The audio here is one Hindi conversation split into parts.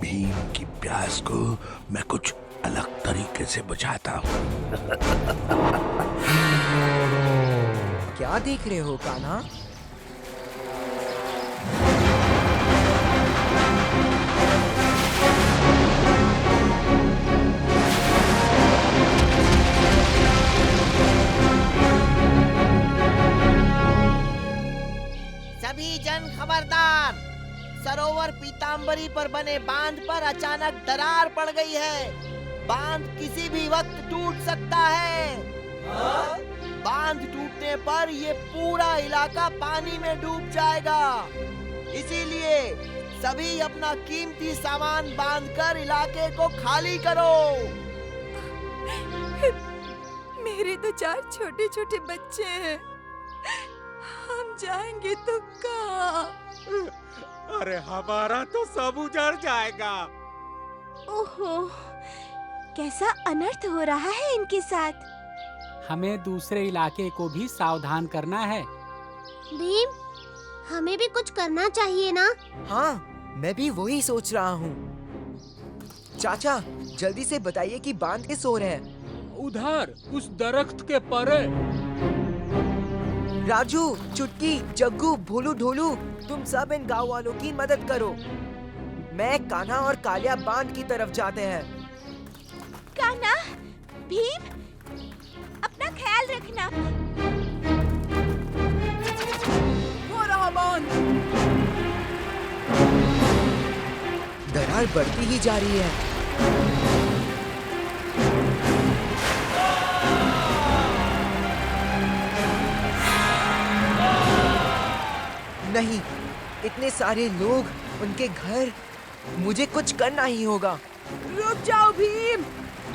भीम की प्यास को मैं कुछ अलग तरीके से बुझाता हूँ। क्या देख रहे हो कान्हा? सभी जन खबरदार! सरोवर पीताम्बरी पर बने बांध पर अचानक दरार पड़ गई है। बांध किसी भी वक्त टूट सकता है। बांध टूटने पर ये पूरा इलाका पानी में डूब जाएगा। इसीलिए सभी अपना कीमती सामान बांधकर इलाके को खाली करो। मेरे तो 4 छोटे छोटे बच्चे हैं, हम जाएंगे तो कहाँ? अरे हमारा तो सब उजड़ जाएगा। ओहो, कैसा अनर्थ हो रहा है इनके साथ। हमें दूसरे इलाके को भी सावधान करना है। भीम, हमें भी कुछ करना चाहिए ना? हाँ, मैं भी वही सोच रहा हूँ। चाचा, जल्दी से बताइए कि बांध के सो रहे हैं। उधर उस दरख्त के परे। राजू, चुटकी, जग्गू, भोलू, ढोलू, तुम सब इन गांव वालों की मदद करो। मैं, कान्हा और कालिया बांध की तरफ जाते हैं। कान्हा, भीम, अपना ख्याल रखना। वो रहा बांध। दरार बढ़ती ही जा रही है। नहीं, इतने सारे लोग, उनके घर, मुझे कुछ करना ही होगा। रुक जाओ भीम,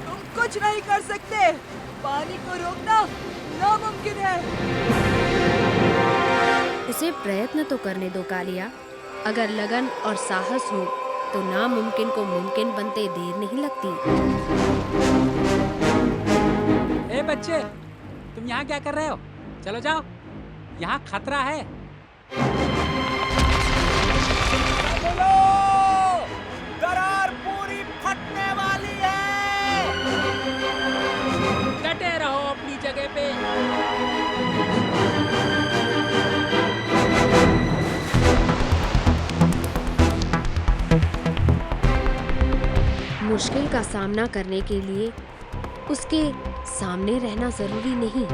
तुम कुछ नहीं कर सकते। पानी को रोकना नामुमकिन है। इसे प्रयत्न तो करने दो कालिया। अगर लगन और साहस हो तो नामुमकिन को मुमकिन बनते देर नहीं लगती। ए बच्चे, तुम यहाँ क्या कर रहे हो? चलो जाओ, यहाँ खतरा है। दरार पूरी फटने वाली है। डटे रहो अपनी जगह पे। मुश्किल का सामना करने के लिए उसके सामने रहना जरूरी नहीं।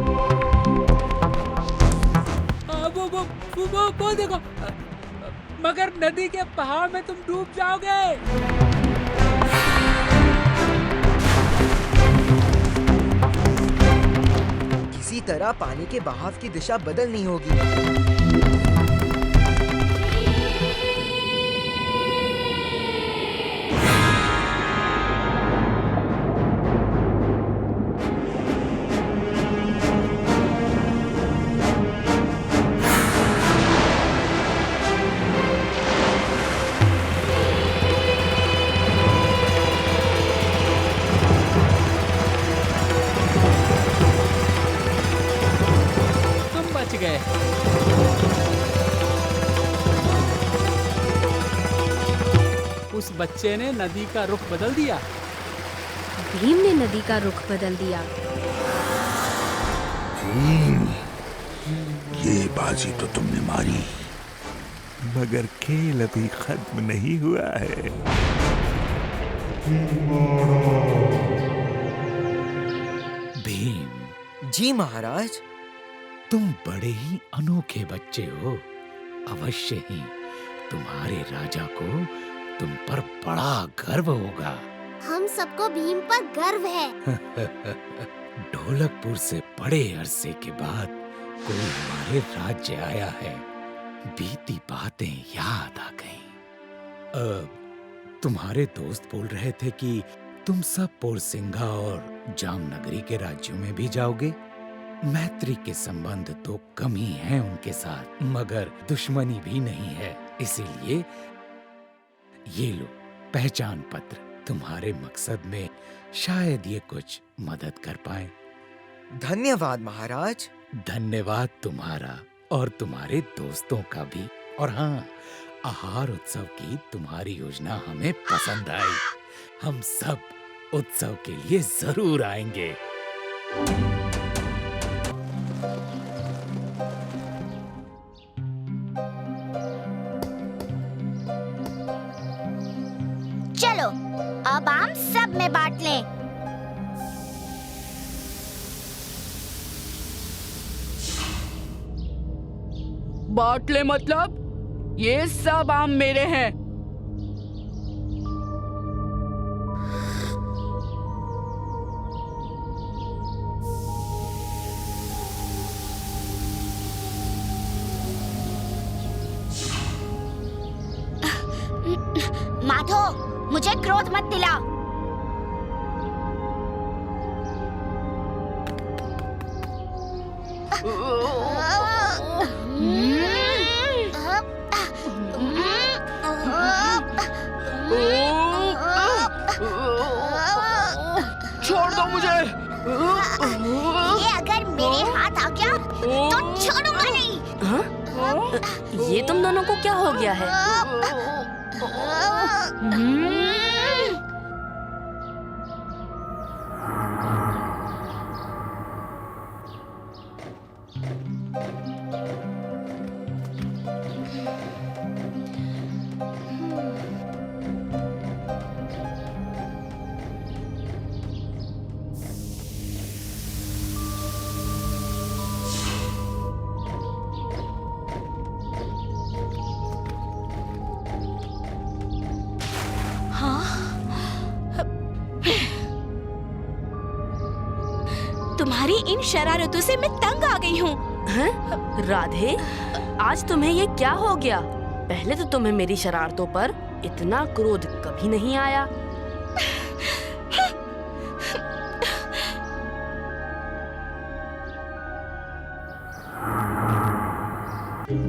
वो देखो, मगर नदी के बहाव में तुम डूब जाओगे। किसी तरह पानी के बहाव की दिशा बदलनी होगी। गए। उस बच्चे ने नदी का रुख बदल दिया। भीम ने नदी का रुख बदल दिया। ये बाजी तो तुमने मारी, मगर खेल अभी खत्म नहीं हुआ है। भीम जी महाराज। तुम बड़े ही अनोखे बच्चे हो। अवश्य ही तुम्हारे राजा को तुम पर बड़ा गर्व होगा। हम सबको भीम पर गर्व है। ढोलकपुर से बड़े अरसे के बाद कोई हमारे राज्य आया है। बीती बातें याद आ गईं। तुम्हारे दोस्त बोल रहे थे कि तुम सब पोरसिंगा और जामनगरी के राज्यों में भी जाओगे। मैत्री के संबंध तो कम ही हैं उनके साथ, मगर दुश्मनी भी नहीं है। इसीलिए ये लो पहचान पत्र। तुम्हारे मकसद में शायद ये कुछ मदद कर पाए। धन्यवाद महाराज। धन्यवाद तुम्हारा और तुम्हारे दोस्तों का भी। और हाँ, आहार उत्सव की तुम्हारी योजना हमें पसंद आई। हम सब उत्सव के लिए जरूर आएंगे। चलो अब आम सब में बांट लें। बांट ले मतलब? ये सब आम मेरे हैं। माधो, मुझे क्रोध मत दिला। छोड़ दो मुझे। ये अगर मेरे हाथ आ गया तो छोड़ूंगा नहीं। ये तुम दोनों को क्या हो गया है? तुम्हारी इन शरारतों से मैं तंग आ गई हूँ। राधे, आज तुम्हें ये क्या हो गया? पहले तो तुम्हें मेरी शरारतों पर इतना क्रोध कभी नहीं आया।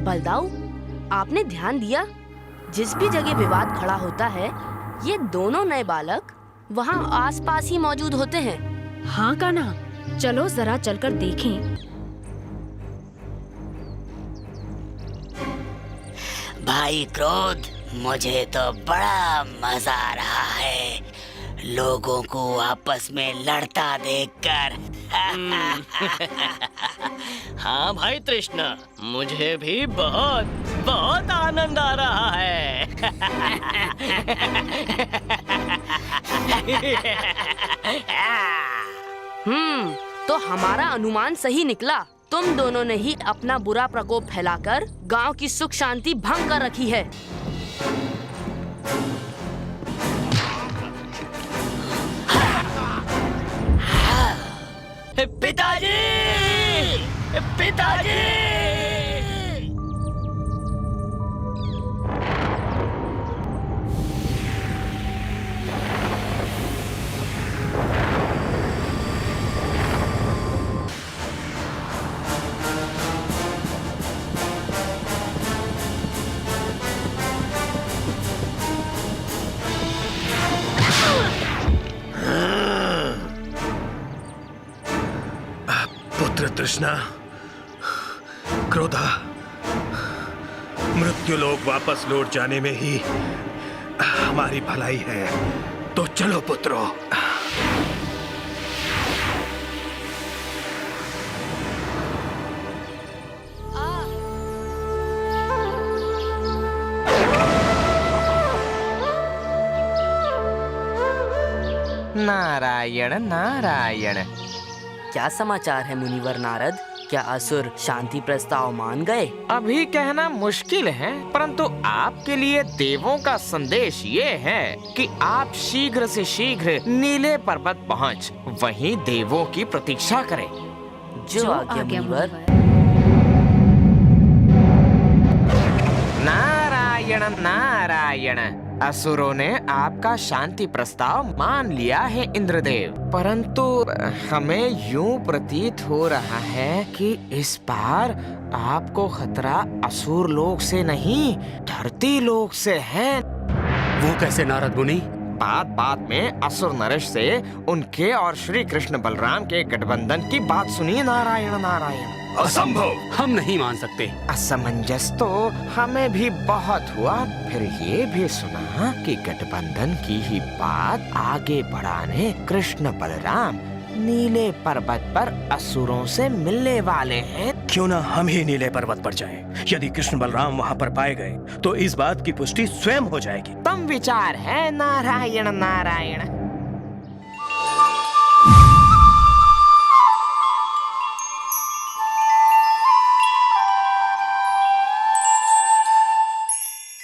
बलदाऊ, आपने ध्यान दिया? जिस भी जगह विवाद खड़ा होता है, ये दोनों नए बालक वहाँ आसपास ही मौजूद होते हैं। हाँ कान्हा, चलो जरा चलकर देखें। भाई क्रोध, मुझे तो बड़ा मजा आ रहा है लोगों को आपस में लड़ता देखकर। हाँ भाई तृष्णा, मुझे भी बहुत बहुत आनंद आ रहा है। तो हमारा अनुमान सही निकला। तुम दोनों ने ही अपना बुरा प्रकोप फैलाकर गांव की सुख शांति भंग कर रखी है। पिताजी! पिताजी! पुत्र तृष्णा, क्रोधा, मृत्यु लोक वापस लौट जाने में ही हमारी भलाई है। तो चलो पुत्रों। नारायण नारायण। क्या समाचार है मुनिवर नारद? क्या असुर शांति प्रस्ताव मान गए? अभी कहना मुश्किल है, परंतु आपके लिए देवों का संदेश ये है कि आप शीघ्र से शीघ्र नीले पर्वत पहुँच वहीं देवों की प्रतीक्षा करें। जो आज्ञा मुनिवर। नारायण नारायण। असुरों ने आपका शांति प्रस्ताव मान लिया है इंद्रदेव, परंतु हमें यूं प्रतीत हो रहा है कि इस बार आपको खतरा असुर लोक से नहीं, धरती लोक से है। वो कैसे नारद मुनि? बात बात में असुर नरेश से उनके और श्री कृष्ण बलराम के गठबंधन की बात सुनी। नारायण नारायण। असंभव, हम नहीं मान सकते। असमंजस तो हमें भी बहुत हुआ, फिर ये भी सुना कि गठबंधन की ही बात आगे बढ़ाने कृष्ण बलराम नीले पर्वत पर असुरों से मिलने वाले हैं। क्यों ना हम ही नीले पर्वत पर जाएं? यदि कृष्ण बलराम वहाँ पर पाए गए तो इस बात की पुष्टि स्वयं हो जाएगी। उत्तम विचार है। नारायण नारायण।